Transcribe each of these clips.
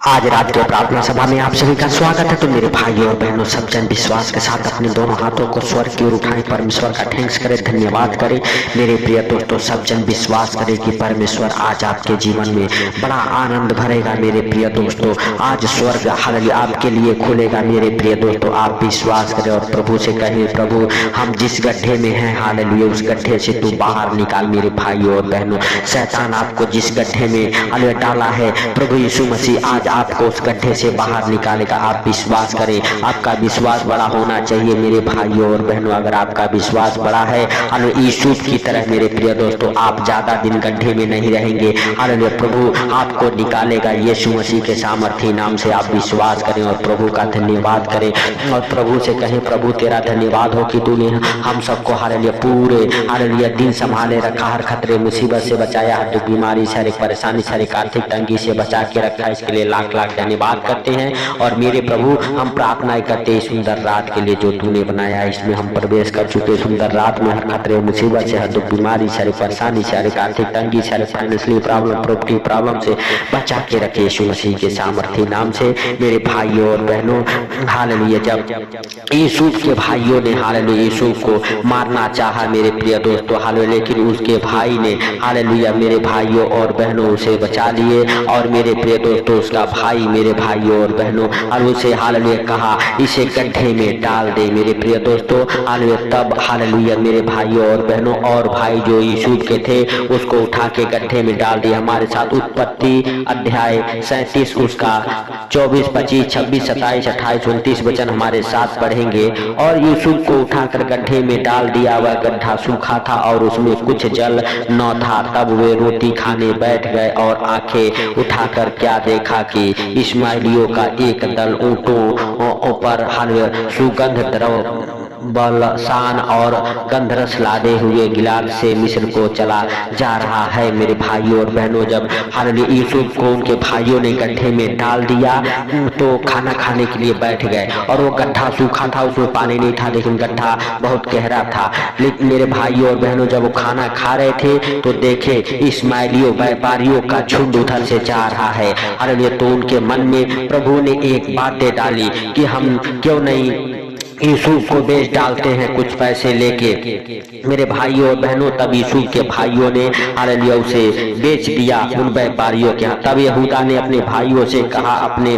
आज रात के प्रार्थना सभा में आप सभी का स्वागत है। तो मेरे भाइयों और बहनों, सब जन विश्वास के साथ अपने दोनों हाथों को स्वर्ग की ओर उठाएं, परमेश्वर का थैंक्स करें, धन्यवाद करें। मेरे प्रिय दोस्तों, सब जन विश्वास करें कि परमेश्वर आज आपके जीवन में बड़ा आनंद भरेगा। मेरे प्रिय दोस्तों, आज स्वर्ग हालेलुया आपके लिए खुलेगा। मेरे प्रिय दोस्तों, आप विश्वास करें और प्रभु से कहें, प्रभु हम जिस गड्ढे में हैं हालेलुया उस गड्ढे से तू बाहर निकाल। मेरे भाइयों और बहनों, शैतान आपको जिस गड्ढे में हालेलुया डाला है, प्रभु यीशु मसीह आज आपको उस गड्ढे से बाहर निकालेगा। आप विश्वास करें, आपका विश्वास बड़ा होना चाहिए। मेरे भाइयों और बहनों, अगर आपका विश्वास बड़ा है हालेलुया यूसुफ की तरह, मेरे प्रिय दोस्तों, आप ज्यादा दिन गड्ढे में नहीं रहेंगे। हालेलुया प्रभु आपको निकालेगा यीशु मसीह के सामर्थी नाम से। आप विश्वास करें और प्रभु का धन्यवाद करें और प्रभु से कहें, प्रभु तेरा धन्यवाद हो कि तूने हम सबको हालेलुया पूरे हालेलुया दिन संभाले रखा, हर खतरे मुसीबत से बचाया, हर दुख बीमारी से, हर एक परेशानी से, हर एक आर्थिक तंगी से बचा के रखा। इसके लिए लाख लाख धन्यवाद करते हैं। और मेरे प्रभु हम प्रार्थना करते हैं सुंदर रात के लिए जो तूने बनाया है, इसमें हम प्रवेश कर चुके। सुंदर रात में हर खतरे मुसीबत से, हर दुख बीमारी से, हर परेशानी से, हर आर्थिक तंगी से, हर फाइनेंशियल प्रॉब्लम, प्रॉपर्टी प्रॉब्लम से बचा के रखे यीशु मसीह के सामर्थी नाम से। मेरे भाइयों और बहनों, हालेलुया जब यूसुफ के भाइयों ने हालेलुया यूसुफ को मारना चाहा मेरे प्रिय दोस्तों हालेलुया, लेकिन उसके भाई ने हालेलुया मेरे भाइयों और बहनों उसे बचा लिए। और मेरे प्रिय दोस्तों, उसका भाई मेरे भाइयों और बहनों और उसे हालेलुया कहा इसे गड्ढे में डाल दे। मेरे प्रिय दोस्तों हालेलुया तब हालेलुया मेरे भाइयों और बहनों और भाई जो यूसुफ के थे उसको उठा के गड्ढे में डाल दिया। हमारे साथ उत्पत्ति अध्याय 37 उसका 24, 25, 26, 27, 28, 29 वचन हमारे साथ पढ़ेंगे। और यूसुफ को उठाकर गड्ढे में डाल दिया। वह गड्ढा सूखा था और उसमें कुछ जल न था। तब वे रोटी खाने बैठ गए और आंखें उठाकर क्या देखा कि इस्माइलियों का एक दल ऊँटों पर हालेलुया सुगंध द्रव बलसान और गंधरस लादे हुए गिलाद से मिस्र को चला जा रहा है। मेरे भाइयों और बहनों, जब हालेलुया यूसुफ को उनके भाइयों ने गड्ढे में डाल दिया तो खाना खाने के लिए बैठ गए। और वो गड्ढा सूखा था, उसमें पानी नहीं था, लेकिन गड्ढा बहुत गहरा था। लेकिन मेरे भाइयों और बहनों, जब वो खाना खा रहे थे तो देखे इस्माइलियों व्यापारियों का झुंड उधर से जा रहा है हालेलुया। तो उनके मन में प्रभु ने एक बातें डाली कि हम क्यों नहीं यूसुफ को बेच डालते हैं कुछ पैसे लेके। मेरे भाइयों और बहनों, तब यूसुफ के भाइयों ने हालेलुया उसे बेच दिया उन व्यापारियों के यहाँ। तब यहूदा ने अपने भाइयों से कहा, अपने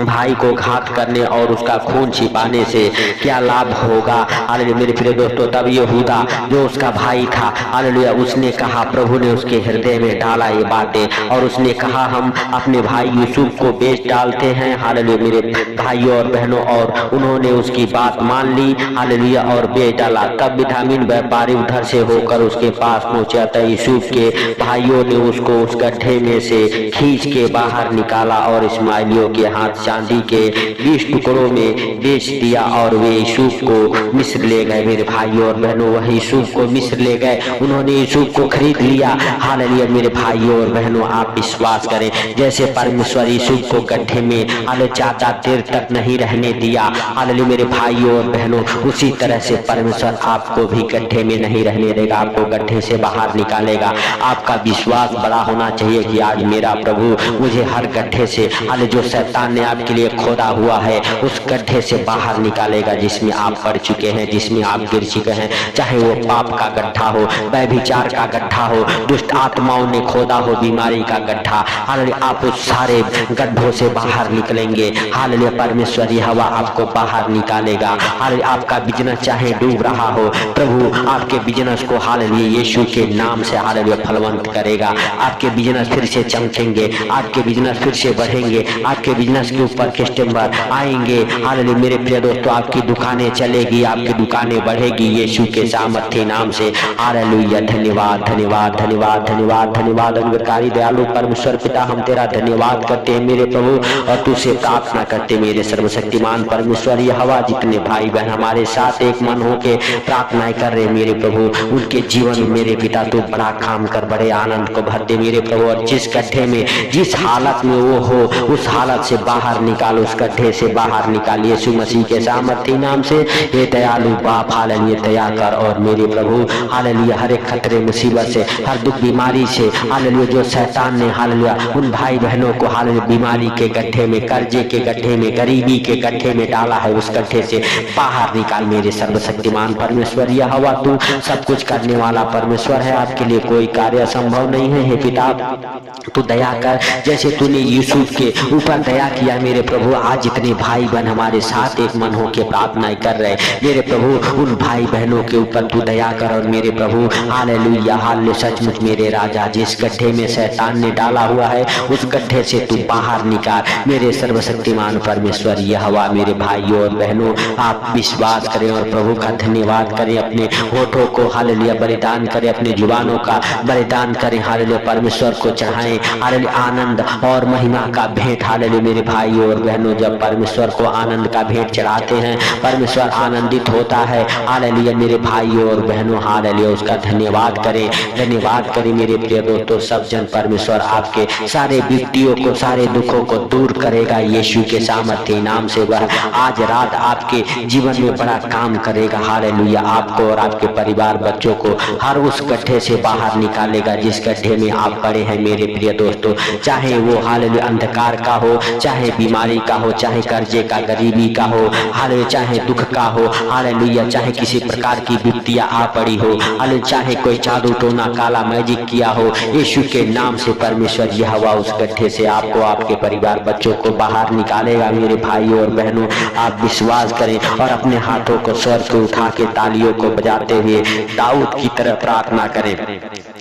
भाई को घात करने और उसका खून छिपाने से क्या लाभ होगा हालेलुया। मेरे प्रिय दोस्तों, तब यहूदा जो उसका भाई था हालेलुया उसने कहा, प्रभु ने उसके हृदय में डाला ये बातें और उसने कहा हम अपने भाई यूसुफ को बेच डालते हैं हालेलुया मेरे भाइयों और बहनों। और उन्होंने उसकी बात मान ली हालेलुया और बेच डाला। तब विटामिन व्यापारी उधर से होकर उसके पास पहुंचा था। यूसुफ के भाइयों ने उसको उस गड्ढे में से खींच के बाहर निकाला और इस्माइलियों के हाथ चांदी के 20 टुकड़ों में बेच दिया और वे यूसुफ को मिस्र ले गए। मेरे भाइयों और बहनों, वह यूसुफ को मिस्र ले गए, उन्होंने यूसुफ को खरीद लिया हालेलुया। मेरे भाइयों और बहनों, आप विश्वास करें, जैसे परमेश्वर यूसुफ को गड्ढे में हालेलुया ज्यादा देर तक नहीं रहने दिया हालेलुया मेरे भाइयों और बहनों, उसी तरह से परमेश्वर आपको भी गड्ढे में नहीं रहने देगा, आपको गड्ढे से बाहर निकालेगा। आपका विश्वास बड़ा होना चाहिए कि आज मेरा प्रभु मुझे हर गड्ढे से हालेलुया जो शैतान ने आपके लिए खोदा हुआ है उस गड्ढे से बाहर निकालेगा जिसमें आप पड़ चुके हैं, जिसमें आप गिर चुके हैं। चाहे वो पाप का गड्ढा हो, व्यभिचार का गड्ढा हो, दुष्ट आत्माओं ने खोदा हो, बीमारी का गड्ढा हालेलुया, आप उस सारे गड्ढों से बाहर निकलेंगे हालेलुया। परमेश्वर यहोवा आपको बाहर निकालेगा हालेलुया। आपका बिजनेस चाहे डूब रहा हो, प्रभु आपके बिजनेस को हालेलुया यीशु के नाम से हालेलुया फलवंत करेगा। आपके बिजनेस फिर से चमकेंगे, आपके बिजनेस फिर से बढ़ेंगे, आपके बिजनेस के ऊपर कस्टमर आएंगे हालेलुया मेरे प्रिय दोस्तों। आपकी दुकानें चलेगी, आपकी दुकानें बढ़ेगी यीशु के सामर्थ्य नाम से हालेलुया। धन्यवाद धन्यवाद धन्यवाद धन्यवाद धन्यवाद। अनुग्रहकारी दयालु परमेश्वर पिता, हम तेरा धन्यवाद करते हैं मेरे प्रभु और तुझसे प्रार्थना करते मेरे सर्वशक्तिमान परमेश्वर यहोवा, जितने भाई बहन हमारे साथ एक मन होके प्रार्थनाएं कर रहे मेरे प्रभु, उनके जीवन में मेरे पिता तू बड़ा काम कर, बड़े आनंद को भर दे मेरे प्रभु। और जिस गड्ढे में, जिस हालत में वो हो, उस हालत से बाहर निकाल, उस गड्ढे से बाहर निकाल यीशु मसीह के सामर्थी नाम से। ये दयालु बाप हालेलुया दया कर। और मेरे प्रभु हालेलुया हर एक खतरे मुसीबत से, हर दुख बीमारी से हालेलुया जो शैतान ने हालेलुया उन भाई बहनों को हालेलुया बीमारी के गड्ढे में, कर्जे के गड्ढे में, गरीबी के गड्ढे में डाला है, उस गड्ढे से बाहर निकाल मेरे सर्वशक्तिमान परमेश्वर। यह हवा तू सब कुछ करने वाला परमेश्वर है, आपके लिए कोई कार्य असंभव नहीं है। हे पिता तू दया कर, जैसे तूने यूसुफ के ऊपर दया किया मेरे प्रभु, आज जितने भाई बहन हमारे साथ एक मन होकर प्रार्थनाएं कर रहे मेरे प्रभु, उन भाई बहनों के ऊपर तू दया कर। और मेरे प्रभु हालेलुया हालेलुया सचमुच मेरे राजा, जिस गड्ढे में शैतान ने डाला हुआ है उस गड्ढे से तू बाहर निकाल मेरे सर्वशक्तिमान परमेश्वर। यह हवा मेरे भाइयों और बहनों आप विश्वास करें और प्रभु का धन्यवाद करें, अपने होठों को हालेलुया बलिदान करें, अपने जुबानों का बलिदान करें, हालेलुया परमेश्वर को चढ़ाएं, हालेलुया आनंद और महिमा का भेंट। हालेलुया मेरे भाइयों और बहनों जब परमेश्वर को आनंद का भेंट चढ़ाते हैं परमेश्वर आनंदित होता है। हालेलुया मेरे भाइयों और बहनों हालेलुया उसका धन्यवाद करें, धन्यवाद करें मेरे प्रिय दोस्तों। सब जन परमेश्वर आपके सारे विपत्तियों को, सारे दुखों को दूर करेगा यीशु के सामर्थ्य नाम से। वह आज रात आपके जीवन में बड़ा काम करेगा। हालेलुया आपको और आपके परिवार बच्चों को हर उस गड्ढे से बाहर निकालेगा जिस गड्ढे में आप पड़े हैं मेरे प्रिय दोस्तों। चाहे वो हालेलुया अंधकार का हो, चाहे बीमारी का हो, चाहे कर्जे का, गरीबी का हो, हालेलुया चाहे दुख का हो, हालेलुया चाहे किसी प्रकार की विपत्तियां आ पड़ी हो, हालेलुया चाहे कोई जादू टोना काला मैजिक किया हो, यीशु के नाम से परमेश्वर यह हवा उस गड्ढे से आपको, आपके परिवार बच्चों को बाहर निकालेगा मेरे भाइयों और बहनों। आप विश्वास करें और अपने हाथों को स्वर को उठा के तालियों को बजाते हुए दाऊद की तरह प्रार्थना करें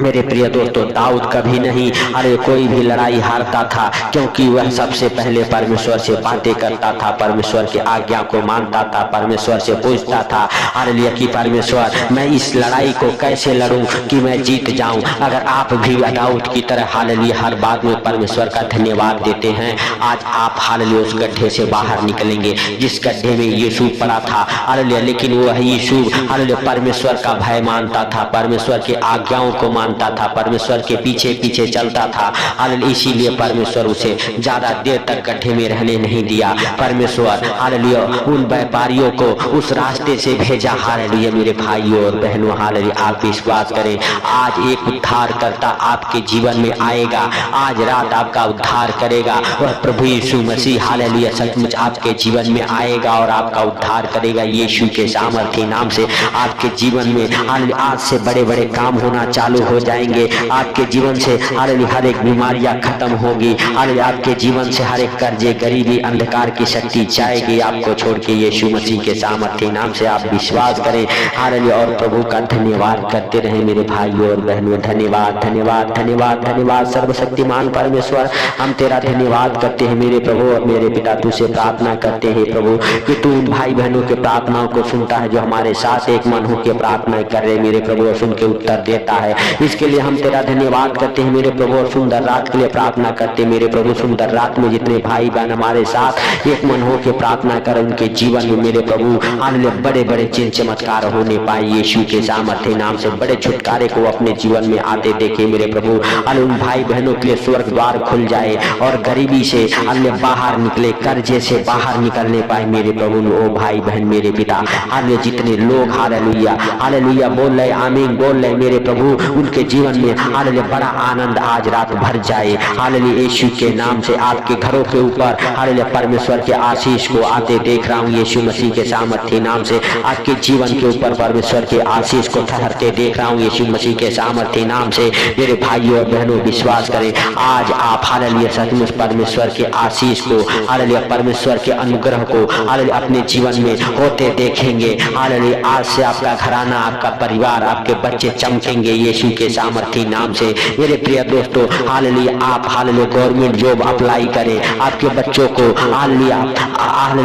मेरे प्रिय दोस्तों। दाऊद कभी नहीं अरे कोई भी लड़ाई हारता था, क्योंकि वह सबसे पहले परमेश्वर से बातें करता था, परमेश्वर की आज्ञा को मानता था, परमेश्वर से पूछता था हालेलुया कि परमेश्वर मैं इस लड़ाई को कैसे लड़ूं कि मैं जीत जाऊं। अगर आप भी दाऊद की तरह हालेलुया हर बात में परमेश्वर का धन्यवाद देते हैं, आज आप हालेलुया उस गड्ढे से बाहर निकलेंगे जिस गड्ढे में यूसुफ पड़ा था हालेलुया। लेकिन वह यूसुफ हालेलुया परमेश्वर का भय मानता था, परमेश्वर की आज्ञाओं को मानता था, परमेश्वर के पीछे पीछे चलता था हालेलुया। इसीलिए परमेश्वर उसे ज्यादा देर तक गड्ढे में रहने नहीं दिया। परमेश्वर हालेलुया उन व्यापारियों को उस रास्ते से भेजा। हालेलुया मेरे भाइयों और बहनों हालेलुया आप विश्वास करें, आज एक उद्धारकर्ता आपके जीवन में आएगा, आज रात आपका उद्धार करेगा वह प्रभु यीशु मसीह हालेलुया सचमुच आपके जीवन में आएगा और आपका उद्धार करेगा यीशु के सामर्थ्य नाम से। आपके जीवन में हालेलुया आज से बड़े बड़े काम होना चालू हो जाएंगे, आपके जीवन से हालेलुया हर एक बीमारियां खत्म होगी, हालेलुया आपके जीवन से हर एक कर्जे, गरीबी, अंधकार की शक्ति जाएगी आपको छोड़ के यीशु मसीह के सामर्थ्य नाम से। आप विश्वास करें हालेलुया और प्रभु का धन्यवाद करते रहे मेरे भाइयों और बहनों। धन्यवाद धन्यवाद धन्यवाद धन्यवाद सर्वशक्तिमान परमेश्वर, हम तेरा धन्यवाद करते हैं मेरे प्रभु और मेरे पिता तुझसे प्रार्थना करते हैं प्रभु कि तू उन भाई बहनों के प्रार्थनाओं को सुनता है जो हमारे साथ एक मन होकर प्रार्थनाएं कर रहे मेरे प्रभु और सुन के उत्तर देता है। इसके लिए हम तेरा धन्यवाद करते हैं मेरे प्रभु और सुंदर रात के लिए प्रार्थना करते हैं मेरे प्रभु। सुंदर रात में जितने भाई बहन हमारे साथ एक मन होकर प्रार्थना कर उनके जीवन में मेरे प्रभु हालेलुया बड़े बड़े चिन्ह चमत्कार होने पाए यीशु के सामर्थ्य नाम से, बड़े छुटकारे को अपने जीवन में आते देखे मेरे प्रभु। हालेलुया उन भाई बहनों के लिए स्वर्ग द्वार खुल जाए और गरीबी से हालेलुया बाहर निकले, कर्जे से बाहर निकलने पाए मेरे प्रभु। ओ भाई बहन मेरे पिता हालेलुया जितने लोग हालेलुया हालेलुया बोल रहे आमीन बोल रहे मेरे प्रभु, उनके जीवन में हालेलुया बड़ा आनंद आज रात भर जाए हालेलुया यीशु के नाम से। आपके घरों के ऊपर हालेलुया परमेश्वर के आशीष को आते देख रहा हूँ यीशु मसीह के सामर्थ्य नाम से। आपके जीवन के ऊपर परमेश्वर के आशीष को ठहरते देख रहा हूँ यीशु मसीह के सामर्थ्य नाम से। मेरे भाइयों और बहनों विश्वास करें, आज आप हालेलुया सचमुच परमेश्वर के आशीष को हालेलुया परमेश्वर के अनुग्रह को हालेलुया अपने जीवन में होते देखेंगे हालेलुया। आज से आपका घराना, आपका परिवार, आपके बच्चे चमकेंगे यीशु के सामर्थ्य नाम से। मेरे प्रिय दोस्तों, हालेलुया, आप हालेलुया गवर्नमेंट जॉब अप्लाई करें। आपके बच्चों को हालेलुया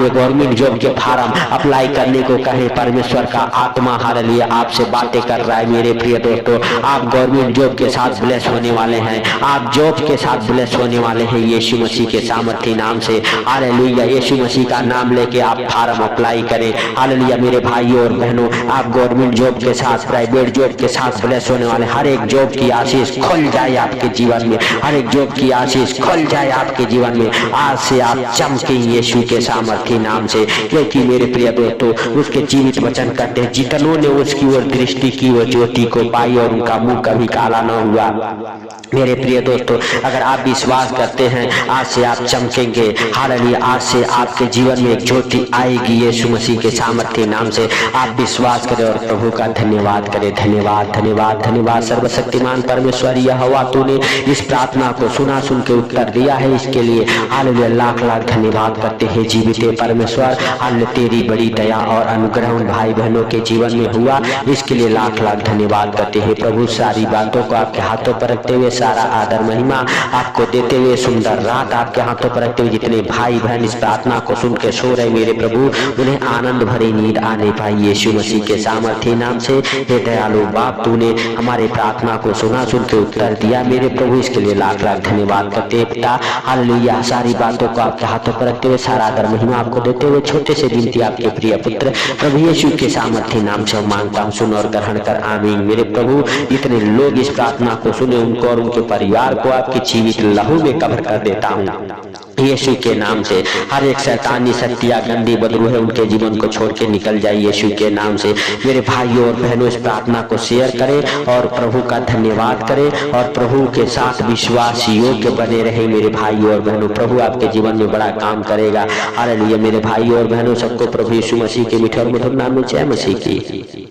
गवर्नमेंट जॉब के फार्म अप्लाई करने को कहें। परमेश्वर का आत्मा हालेलुया आपसे बातें कर रहा है। मेरे प्रिय दोस्तों, आप गवर्नमेंट जॉब के साथ ब्लेस होने वाले हैं। आप जॉब के साथ ब्लेस होने वाले हैं यीशु मसीह के सामर्थ्य नाम से। हालेलुया, यीशु मसीह का नाम लेके आप फार्म अप्लाई करें। हालेलुया मेरे भाइयों और बहनों, आप गवर्नमेंट जॉब के साथ, प्राइवेट जॉब के साथ ब्लेस होने वाले। हर एक जॉब की आशीष खुल जाए आपके जीवन में। हर एक जॉब की आशीष खुल जाए आपके जीवन में। आज से आप चमके यीशु के सामर्थ्य नाम से, क्योंकि मेरे प्रिय दोस्तों उसके जीवित वचन करते हैं, जितनों ने उसकी ओर दृष्टि की वो ज्योति को पाई और उनका मुंह कभी काला न हुआ। मेरे प्रिय दोस्तों, अगर आप विश्वास करते हैं आज से आप चमकेंगे। हालेलुया, आज से आपके जीवन में एक ज्योति आएगी यीशु मसीह के सामर्थ्य नाम से। आप विश्वास करें और प्रभु का धन्यवाद करें। धन्यवाद धन्यवाद धन्यवाद सर्वशक्तिमान परमेश्वर यहोवा, तूने इस प्रार्थना को सुना, सुन के उत्तर दिया है, इसके लिए हालेलुया लाख लाख धन्यवाद करते हैं जीवित परमेश्वर। हालेलुया तेरी बड़ी दया और अनुग्रह उन भाई बहनों के जीवन में हुआ, इसके लिए लाख लाख धन्यवाद करते हैं प्रभु। सारी बातों को आपके हाथों पर रखते हुए, सारा आदर महिमा आपको देते हुए, सुंदर रात आपके हाथों पर रखते हुए, जितने भाई बहन इस प्रार्थना को सुन के सो रहे मेरे प्रभु, उन्हें आनंद भरी नींद आने पाई यीशु मसीह के सामर्थ्य नाम से। हे दयालु बाप, तूने हमारे प्रार्थना को सुना, सुन के उत्तर दिया मेरे प्रभु, इसके लिए लाख लाख धन्यवाद करते हैं पिता। हालेलुया, सारी बातों को आपके हाथों पर रखते हुए, सारा आदर महिमा आपको देते हुए, छोटे से विनती आपके प्रिय पुत्र प्रभु यीशु के सामर्थ्य नाम से मांगता हूँ, सुन और ग्रहण कर, आमीन। मेरे प्रभु, इतने लोग इस प्रार्थना को सुने, उनको और उनके परिवार को आपके जीवित लहू में कवर कर देता हूँ यीशु के नाम से। हर एक शैतानी शक्तियां, गंदी बदबू है, उनके जीवन को छोड़ के निकल जाए यीशु के नाम से। मेरे भाइयों और बहनों, इस प्रार्थना को शेयर करें और प्रभु का धन्यवाद करें और प्रभु के साथ विश्वास योग्य बने रहे मेरे भाइयों और बहनों। प्रभु आपके जीवन में बड़ा काम करेगा। हालेलुया मेरे भाइयों और बहनों, सबको प्रभु यीशु मसीह के मीठे और मधुर नाम में जय मसीह की।